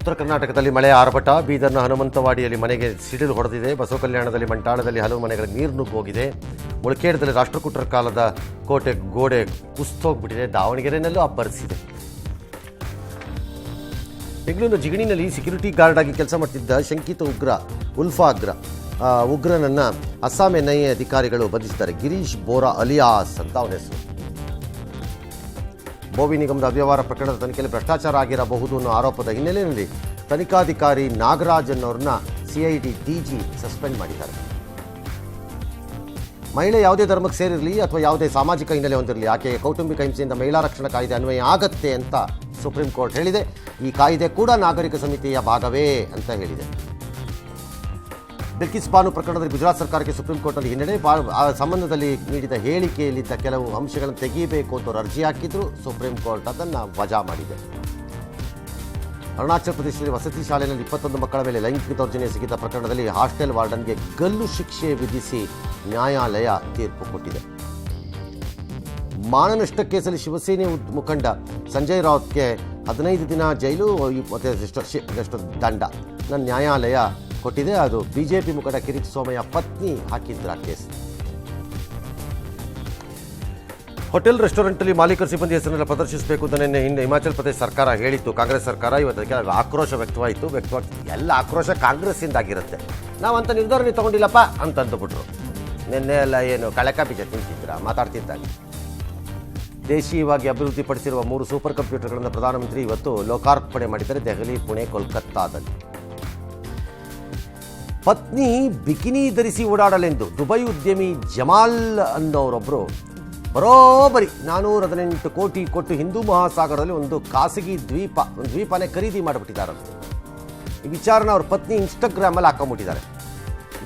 ಉತ್ತರ ಕರ್ನಾಟಕದಲ್ಲಿ ಮಳೆ ಆರ್ಭಟ. ಬೀದರ್ನ ಹನುಮಂತವಾಡಿಯಲ್ಲಿ ಮನೆಗೆ ಸಿಡಿಲು ಹೊಡೆದಿದೆ. ಬಸವಕಲ್ಯಾಣದಲ್ಲಿ ಮಂಟಾಳದಲ್ಲಿ ಹಲವು ಮನೆಗಳಿಗೆ ನೀರು ನುಗ್ಗೋಗಿದೆ. ಮುಳಖೇಡದಲ್ಲಿ ರಾಷ್ಟ್ರಕೂಟರ ಕಾಲದ ಕೋಟೆ ಗೋಡೆ ಕುಸಿತೋಗ್ಬಿಟ್ಟಿದೆ. ದಾವಣಗೆರೆಯಲ್ಲೂ ಅಬ್ಬರಿಸಿದೆ. ಬೆಂಗಳೂರಿನ ಜಿಗಣಿನಲ್ಲಿ ಸೆಕ್ಯೂರಿಟಿ ಗಾರ್ಡ್ ಆಗಿ ಕೆಲಸ ಮಾಡ್ತಿದ್ದ ಶಂಕಿತ ಉಗ್ರನನ್ನು ಅಸ್ಸಾಂ ಎನ್ಐಎ ಅಧಿಕಾರಿಗಳು ಬಂಧಿಸಿದ್ದಾರೆ. ಗಿರೀಶ್ ಬೋರಾ ಅಲಿಯಾಸ್ ಅಂತ ಅವನ ಹೆಸರು. ಬೋವಿ ನಿಗಮದ ಅವ್ಯವಹಾರ ಪ್ರಕರಣದ ತನಿಖೆಯಲ್ಲಿ ಭ್ರಷ್ಟಾಚಾರ ಆಗಿರಬಹುದು ಅನ್ನೋ ಆರೋಪದ ಹಿನ್ನೆಲೆಯಲ್ಲಿ ತನಿಖಾಧಿಕಾರಿ ನಾಗರಾಜ್ ಅನ್ನೋರನ್ನ ಸಿಐಡಿ ಡಿಜಿ ಸಸ್ಪೆಂಡ್ ಮಾಡಿದ್ದಾರೆ. ಮಹಿಳೆ ಯಾವುದೇ ಧರ್ಮಕ್ಕೆ ಸೇರಿರಲಿ ಅಥವಾ ಯಾವುದೇ ಸಾಮಾಜಿಕ ಹಿನ್ನೆಲೆ ಹೊಂದಿರಲಿ ಆಕೆಗೆ ಕೌಟುಂಬಿಕ ಹಿಂಸೆಯಿಂದ ಮಹಿಳಾ ರಕ್ಷಣಾ ಕಾಯ್ದೆ ಅನ್ವಯ ಆಗತ್ತೆ ಅಂತ ಸುಪ್ರೀಂ ಕೋರ್ಟ್ ಹೇಳಿದೆ. ಈ ಕಾಯ್ದೆ ಕೂಡ ನಾಗರಿಕ ಸಮಿತಿಯ ಭಾಗವೇ ಅಂತ ಹೇಳಿದೆ. ಬಿಲ್ಕಿಸ್ ಬಾನು ಪ್ರಕರಣದಲ್ಲಿ ಗುಜರಾತ್ ಸರ್ಕಾರಕ್ಕೆ ಸುಪ್ರೀಂ ಕೋರ್ಟ್ನಲ್ಲಿ ಹಿನ್ನಡೆ. ಆ ಸಂಬಂಧದಲ್ಲಿ ನೀಡಿದ ಹೇಳಿಕೆಯಲ್ಲಿದ್ದ ಕೆಲವು ಅಂಶಗಳನ್ನು ತೆಗೆಯಬೇಕು ಅಂತ ಅರ್ಜಿ ಹಾಕಿದ್ರು. ಸುಪ್ರೀಂ ಕೋರ್ಟ್ ಅದನ್ನು ವಜಾ ಮಾಡಿದೆ. ಅರುಣಾಚಲ ಪ್ರದೇಶದಲ್ಲಿ ವಸತಿ ಶಾಲೆಯಲ್ಲಿ 21 ಮಕ್ಕಳ ಮೇಲೆ ಲೈಂಗಿಕ ದೌರ್ಜನ್ಯ ಸಿಗಿದ ಪ್ರಕರಣದಲ್ಲಿ ಹಾಸ್ಟೆಲ್ ವಾರ್ಡನ್ಗೆ ಗಲ್ಲು ಶಿಕ್ಷೆ ವಿಧಿಸಿ ನ್ಯಾಯಾಲಯ ತೀರ್ಪು ಕೊಟ್ಟಿದೆ. ಮಾನನಷ್ಟ ಕೇಸಲ್ಲಿ ಶಿವಸೇನೆ ಮುಖಂಡ ಸಂಜಯ್ ರಾವ್ಗೆ 15 ದಿನ ಜೈಲು ಮತ್ತು ದಂಡ ನ್ಯಾಯಾಲಯ ಕೊಟ್ಟಿದೆ. ಅದು ಬಿಜೆಪಿ ಮುಖಂಡ ಕಿರೀಟ್ ಸೋಮಯ್ಯ ಪತ್ನಿ ಹಾಕಿದ್ರ ಕೇಸ್. ಹೋಟೆಲ್ ರೆಸ್ಟೋರೆಂಟಲ್ಲಿ ಮಾಲೀಕರ ಸಿಬ್ಬಂದಿ ಹೆಸರನ್ನು ಪ್ರದರ್ಶಿಸಬೇಕು ಅಂತ ನಿನ್ನೆ ಹಿಮಾಚಲ ಪ್ರದೇಶ ಸರ್ಕಾರ ಹೇಳಿತ್ತು. ಕಾಂಗ್ರೆಸ್ ಸರ್ಕಾರ ಇವತ್ತು ಅದಕ್ಕೆ ಆಕ್ರೋಶ ವ್ಯಕ್ತವಾಯಿತು. ಎಲ್ಲ ಆಕ್ರೋಶ ಕಾಂಗ್ರೆಸ್ಸಿಂದಾಗಿರುತ್ತೆ. ನಾವಂತ ನಿರ್ಧಾರ ತಗೊಂಡಿಲ್ಲಪ್ಪ ಅಂತ ಅಂದುಬಿಟ್ರು. ನಿನ್ನೆ ಎಲ್ಲ ಏನು ಕಳಕ ಬೀಜ ತಿಂತಿದ್ರ ಮಾತಾಡ್ತಿದ್ದಾಗ. ದೇಶೀಯವಾಗಿ ಅಭಿವೃದ್ಧಿಪಡಿಸಿರುವ 3 ಸೂಪರ್ ಕಂಪ್ಯೂಟರ್ಗಳನ್ನು ಪ್ರಧಾನಮಂತ್ರಿ ಇವತ್ತು ಲೋಕಾರ್ಪಣೆ ಮಾಡಿದ್ದಾರೆ ದೆಹಲಿ, ಪುಣೆ, ಕೋಲ್ಕತ್ತಾದಲ್ಲಿ. ಪತ್ನಿ ಬಿಕಿನಿ ಧರಿಸಿ ಓಡಾಡಲೆಂದು ದುಬೈ ಉದ್ಯಮಿ ಜಮಾಲ್ ಅನ್ನೋರೊಬ್ಬರು ಬರೋಬ್ಬರಿ 418 ಕೋಟಿ ಕೊಟ್ಟು ಹಿಂದೂ ಮಹಾಸಾಗರದಲ್ಲಿ ಒಂದು ಖಾಸಗಿ ದ್ವೀಪನೇ ಖರೀದಿ ಮಾಡಿಬಿಟ್ಟಿದ್ದಾರಂತೆ. ಈ ವಿಚಾರನ ಅವ್ರ ಪತ್ನಿ ಇನ್ಸ್ಟಾಗ್ರಾಮಲ್ಲಿ ಹಾಕೊಂಬಿಟ್ಟಿದ್ದಾರೆ.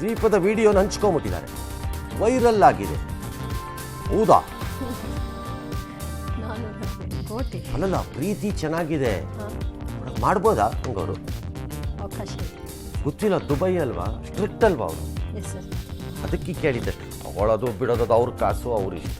ದ್ವೀಪದ ವಿಡಿಯೋನ ಹಂಚ್ಕೊಂಬಿಟ್ಟಿದ್ದಾರೆ. ವೈರಲ್ ಆಗಿದೆ. ಹೌದಾ? ಅಲ್ಲಲ್ಲ, ಪ್ರೀತಿ ಚೆನ್ನಾಗಿದೆ, ಮಾಡ್ಬೋದಾ ಹಂಗವರು? ಗೊತ್ತಿಲ್ಲ. ದುಬೈ ಅಲ್ವಾ, ಸ್ಟ್ರಿಕ್ಟ್ ಅಲ್ವಾ ಅವರು? ಅದಕ್ಕೆ ಕೇಳಿದ್ದಷ್ಟು. ತಗೊಳ್ಳೋದು ಬಿಡೋದು ಅವ್ರ ಕಾಸು, ಅವ್ರ ಇಷ್ಟ.